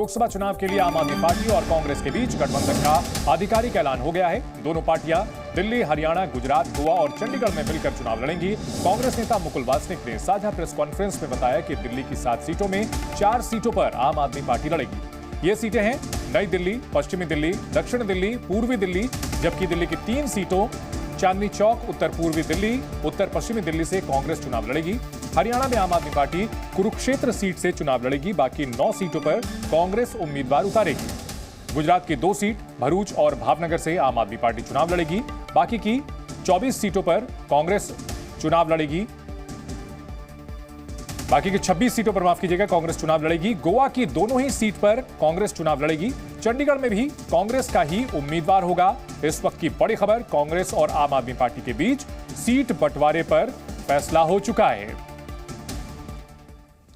लोकसभा चुनाव के लिए आम आदमी पार्टी और कांग्रेस के बीच गठबंधन का आधिकारिक ऐलान हो गया है। दोनों पार्टियां दिल्ली, हरियाणा, गुजरात, गोवा और चंडीगढ़ में मिलकर चुनाव लड़ेंगी। कांग्रेस नेता मुकुल वासनिक ने साझा प्रेस कॉन्फ्रेंस में बताया कि दिल्ली की 7 सीटों में 4 सीटों पर आम आदमी पार्टी लड़ेगी। ये सीटें हैं नई दिल्ली, पश्चिमी दिल्ली, दक्षिण दिल्ली, पूर्वी दिल्ली, जबकि दिल्ली की 3 सीटों चांदनी चौक, उत्तर पूर्वी दिल्ली, उत्तर पश्चिमी दिल्ली से कांग्रेस चुनाव लड़ेगी। हरियाणा में आम आदमी पार्टी कुरुक्षेत्र सीट से चुनाव लड़ेगी। बाकी 9 सीटों पर कांग्रेस उम्मीदवार उतारेगी। गुजरात की 2 सीट भरूच और भावनगर से आम आदमी पार्टी चुनाव लड़ेगी। बाकी की 24 सीटों पर कांग्रेस चुनाव लड़ेगी। बाकी की 26 सीटों पर कांग्रेस चुनाव लड़ेगी। गोवा की दोनों ही सीट पर कांग्रेस चुनाव लड़ेगी। चंडीगढ़ में भी कांग्रेस का ही उम्मीदवार होगा। इस वक्त की बड़ी खबर, कांग्रेस और आम आदमी पार्टी के बीच सीट बंटवारे पर फैसला हो चुका है।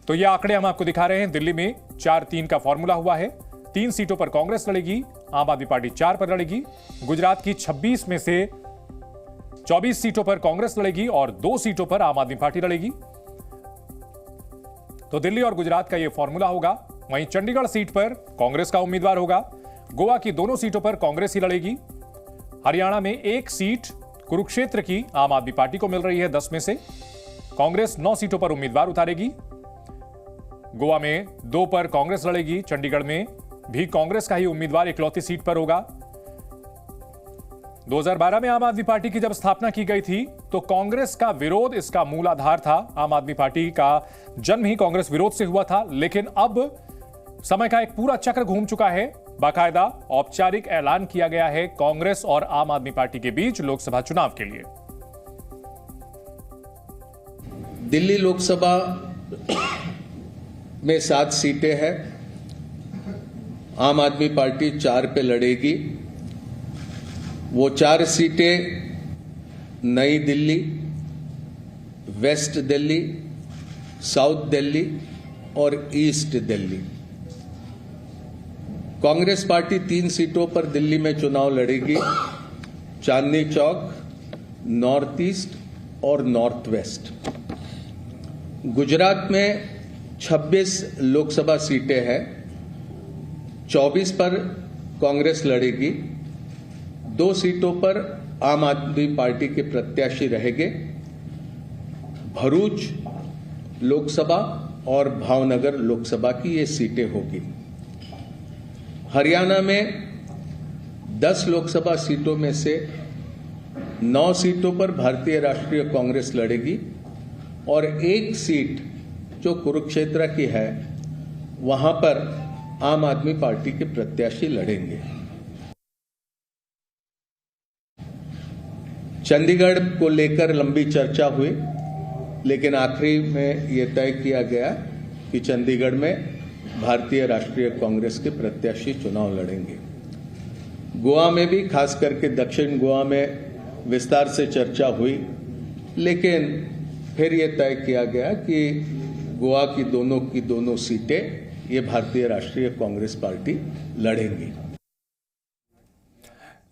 तो ये आंकड़े हम आपको दिखा रहे हैं। दिल्ली में 4-3 का फॉर्मूला हुआ है। 3 सीटों पर कांग्रेस लड़ेगी, आम आदमी पार्टी 4 पर लड़ेगी। गुजरात की 26 में से 24 सीटों पर कांग्रेस लड़ेगी और 2 सीटों पर आम आदमी पार्टी लड़ेगी। तो दिल्ली और गुजरात का यह फॉर्मूला होगा। वहीं चंडीगढ़ सीट पर कांग्रेस का उम्मीदवार होगा। गोवा की दोनों सीटों पर कांग्रेस ही लड़ेगी। हरियाणा में 1 सीट कुरुक्षेत्र की आम आदमी पार्टी को मिल रही है 10 में से। कांग्रेस 9 सीटों पर उम्मीदवार उतारेगी। गोवा में 2 पर कांग्रेस लड़ेगी। चंडीगढ़ में भी कांग्रेस का ही उम्मीदवार इकलौती सीट पर होगा। 2012 में आम आदमी पार्टी की जब स्थापना की गई थी तो कांग्रेस का विरोध इसका मूल आधार था। आम आदमी पार्टी का जन्म ही कांग्रेस विरोध से हुआ था। लेकिन अब समय का एक पूरा चक्र घूम चुका है। बाकायदा औपचारिक ऐलान किया गया है कांग्रेस और आम आदमी पार्टी के बीच लोकसभा चुनाव के लिए। दिल्ली लोकसभा में 7 सीटें हैं। आम आदमी पार्टी 4 पे लड़ेगी। वो 4 सीटें नई दिल्ली, वेस्ट दिल्ली, साउथ दिल्ली और ईस्ट दिल्ली। कांग्रेस पार्टी 3 सीटों पर दिल्ली में चुनाव लड़ेगी। चांदनी चौक, नॉर्थ ईस्ट और नॉर्थ वेस्ट। गुजरात में 26 लोकसभा सीटें हैं। 24 पर कांग्रेस लड़ेगी। 2 सीटों पर आम आदमी पार्टी के प्रत्याशी रहेंगे। भरूच लोकसभा और भावनगर लोकसभा की ये सीटें होगी। हरियाणा में 10 लोकसभा सीटों में से 9 सीटों पर भारतीय राष्ट्रीय कांग्रेस लड़ेगी और 1 सीट जो कुरुक्षेत्र की है वहां पर आम आदमी पार्टी के प्रत्याशी लड़ेंगे। चंडीगढ़ को लेकर लंबी चर्चा हुई, लेकिन आखिरी में यह तय किया गया कि चंडीगढ़ में भारतीय राष्ट्रीय कांग्रेस के प्रत्याशी चुनाव लड़ेंगे। गोवा में भी, खास करके दक्षिण गोवा में विस्तार से चर्चा हुई, लेकिन फिर यह तय किया गया कि गोवा की दोनों सीटें ये भारतीय राष्ट्रीय कांग्रेस पार्टी लड़ेंगी।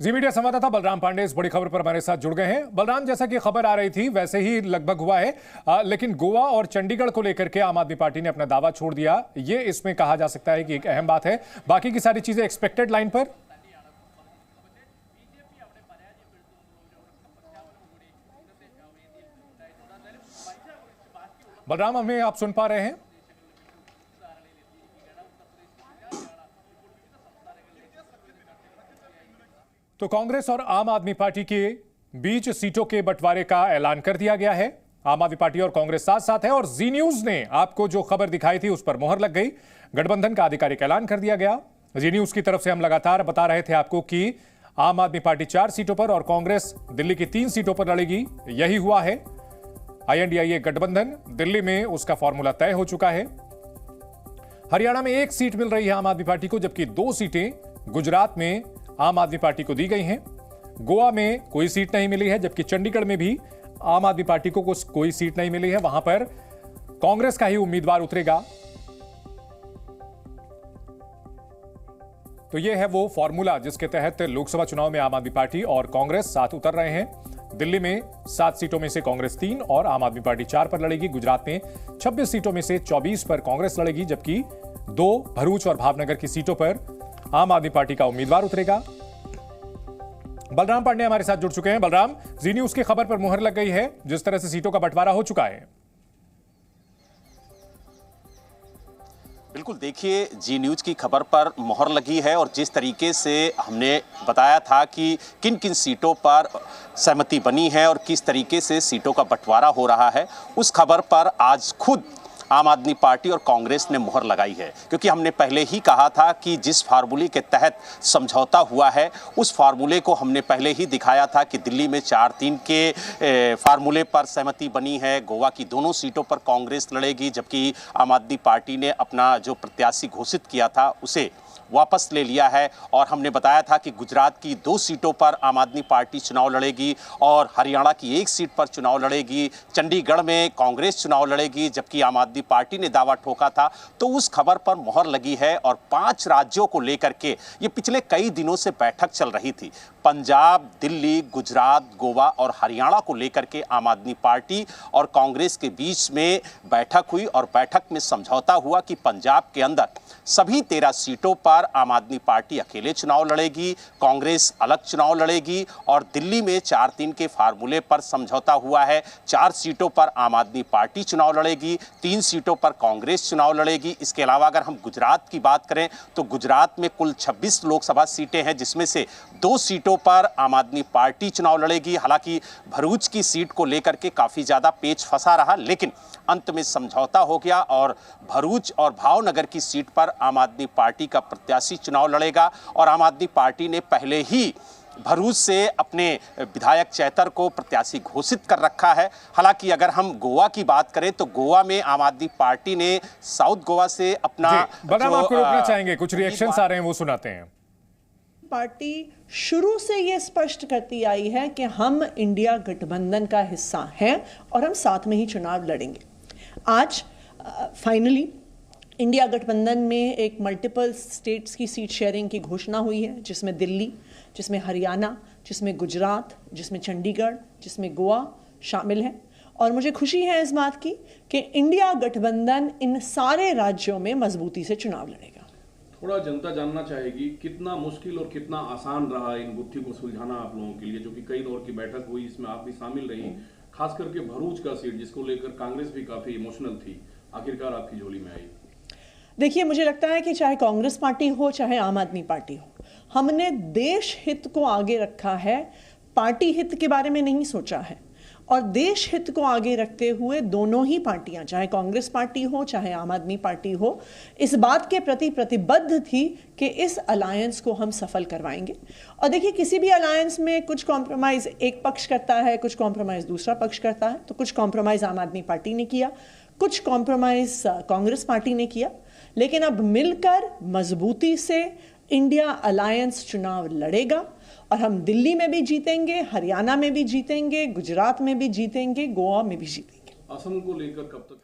जी मीडिया संवाददाता बलराम पांडे इस बड़ी खबर पर हमारे साथ जुड़ गए हैं। बलराम, जैसा कि खबर आ रही थी वैसे ही लगभग हुआ है, लेकिन गोवा और चंडीगढ़ को लेकर के आम आदमी पार्टी ने अपना दावा छोड़ दिया। ये इसमें कहा जा सकता है कि एक अहम बात है। बाकी की सारी चीजें एक्सपेक्टेड लाइन पर। बलराम, हमें आप सुन पा रहे हैं? तो कांग्रेस और आम आदमी पार्टी के बीच सीटों के बंटवारे का ऐलान कर दिया गया है। आम आदमी पार्टी और कांग्रेस साथ साथ है और जी न्यूज ने आपको जो खबर दिखाई थी उस पर मोहर लग गई। गठबंधन का आधिकारिक ऐलान कर दिया गया। जी न्यूज की तरफ से हम लगातार बता रहे थे आपको कि आम आदमी पार्टी 4 सीटों पर और कांग्रेस दिल्ली की 3 सीटों पर लड़ेगी। यही हुआ है। INDIA गठबंधन दिल्ली में उसका फॉर्मूला तय हो चुका है। हरियाणा में 1 सीट मिल रही है आम आदमी पार्टी को, जबकि 2 सीटें गुजरात में आम आदमी पार्टी को दी गई हैं। गोवा में कोई सीट नहीं मिली है, जबकि चंडीगढ़ में भी आम आदमी पार्टी को कोई सीट नहीं मिली है। वहां पर कांग्रेस का ही उम्मीदवार उतरेगा। तो यह है वो फॉर्मूला जिसके तहत लोकसभा चुनाव में आम आदमी पार्टी और कांग्रेस साथ उतर रहे हैं। दिल्ली में 7 सीटों में से कांग्रेस 3 और आम आदमी पार्टी 4 पर लड़ेगी। गुजरात में 26 सीटों में से 24 पर कांग्रेस लड़ेगी, जबकि 2 भरूच और भावनगर की सीटों पर आम आदमी पार्टी का उम्मीदवार उतरेगा। बलराम पांडे हमारे साथ जुड़ चुके हैं। बलराम, जी न्यूज की खबर पर मुहर लग गई है, जिस तरह से सीटों का बंटवारा हो चुका है। बिल्कुल, देखिए, जी न्यूज की खबर पर मोहर लगी है और जिस तरीके से हमने बताया था कि किन किन सीटों पर सहमति बनी है और किस तरीके से सीटों का बंटवारा हो रहा है, उस खबर पर आज खुद आम आदमी पार्टी और कांग्रेस ने मोहर लगाई है। क्योंकि हमने पहले ही कहा था कि जिस फार्मूले के तहत समझौता हुआ है, उस फार्मूले को हमने पहले ही दिखाया था कि दिल्ली में 4-3 के फार्मूले पर सहमति बनी है। गोवा की दोनों सीटों पर कांग्रेस लड़ेगी, जबकि आम आदमी पार्टी ने अपना जो प्रत्याशी घोषित किया था उसे वापस ले लिया है। और हमने बताया था कि गुजरात की 2 सीटों पर आम आदमी पार्टी चुनाव लड़ेगी और हरियाणा की 1 सीट पर चुनाव लड़ेगी। चंडीगढ़ में कांग्रेस चुनाव लड़ेगी, जबकि आम आदमी पार्टी ने दावा ठोका था। तो उस खबर पर मोहर लगी है और 5 राज्यों को लेकर के ये पिछले कई दिनों से बैठक चल रही थी। पंजाब, दिल्ली, गुजरात, गोवा और हरियाणा को लेकर के आम आदमी पार्टी और कांग्रेस के बीच में बैठक हुई और बैठक में समझौता हुआ कि पंजाब के अंदर सभी 13 सीटों पर आम आदमी पार्टी अकेले चुनाव लड़ेगी, कांग्रेस अलग चुनाव लड़ेगी। और दिल्ली में 4-3 के फार्मूले पर समझौता हुआ है। 4 सीटों पर आम आदमी पार्टी चुनाव लड़ेगी, 3 सीटों पर कांग्रेस चुनाव लड़ेगी। इसके अलावा अगर हम गुजरात की बात करें तो गुजरात में कुल 26 लोकसभा सीटें हैं, जिसमें से 2 सीटों पर आम आदमी पार्टी चुनाव लड़ेगी। हालांकि भरूच की सीट को लेकर के काफी ज्यादा पेच फंसा रहा, लेकिन अंत में समझौता हो गया और भरूच और भावनगर की सीट पर आम आदमी पार्टी का प्रत्याशी चुनाव लड़ेगा। और आम आदमी पार्टी ने पहले ही भरूच से अपने विधायक चैतर को प्रत्याशी घोषित कर रखा है। हालांकि अगर हम गोवा की बात करें तो गोवा में आम आदमी पार्टी ने साउथ गोवा से अपना बलराम, आपको रोकना चाहेंगे, कुछ रिएक्शंस आ रहे हैं, वो सुनाते हैं। पार्टी शुरू से ये स्पष्ट करती आई है कि हम इंडिया गठबंधन का हिस्सा हैं और हम साथ में ही चुनाव लड़ेंगे। आज फाइनली इंडिया गठबंधन में एक मल्टीपल स्टेट्स की सीट शेयरिंग की घोषणा हुई है, जिसमें दिल्ली, जिसमें हरियाणा, जिसमें गुजरात, जिसमें चंडीगढ़, जिसमें गोवा शामिल है। और मुझे खुशी है इस बात की कि इंडिया गठबंधन इन सारे राज्यों में मजबूती से चुनाव लड़ेगा। थोड़ा जनता जानना चाहेगी कितना मुश्किल और कितना आसान रहा इन गुत्थी को सुलझाना आप लोगों के लिए, जो कि कई दौर की बैठक हुई, इसमें आप भी शामिल रही, खास करके भरूच का सीट जिसको लेकर कांग्रेस भी काफी इमोशनल थी, आखिरकार आपकी झोली में आई। देखिए, मुझे लगता है कि चाहे कांग्रेस पार्टी हो चाहे आम आदमी पार्टी हो, हमने देश हित को आगे रखा है, पार्टी हित के बारे में नहीं सोचा है। और देश हित को आगे रखते हुए दोनों ही पार्टियां, चाहे कांग्रेस पार्टी हो चाहे आम आदमी पार्टी हो, इस बात के प्रति प्रतिबद्ध थी कि इस अलायंस को हम सफल करवाएंगे। और देखिए, किसी भी अलायंस में कुछ कॉम्प्रोमाइज एक पक्ष करता है, कुछ कॉम्प्रोमाइज दूसरा पक्ष करता है। तो कुछ कॉम्प्रोमाइज आम आदमी पार्टी ने किया, कुछ कॉम्प्रोमाइज कांग्रेस पार्टी ने किया, लेकिन अब मिलकर मजबूती से इंडिया अलायंस चुनाव लड़ेगा और हम दिल्ली में भी जीतेंगे, हरियाणा में भी जीतेंगे, गुजरात में भी जीतेंगे, गोवा में भी जीतेंगे। असम को लेकर कब तक?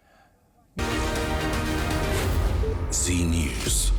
जी न्यूज़।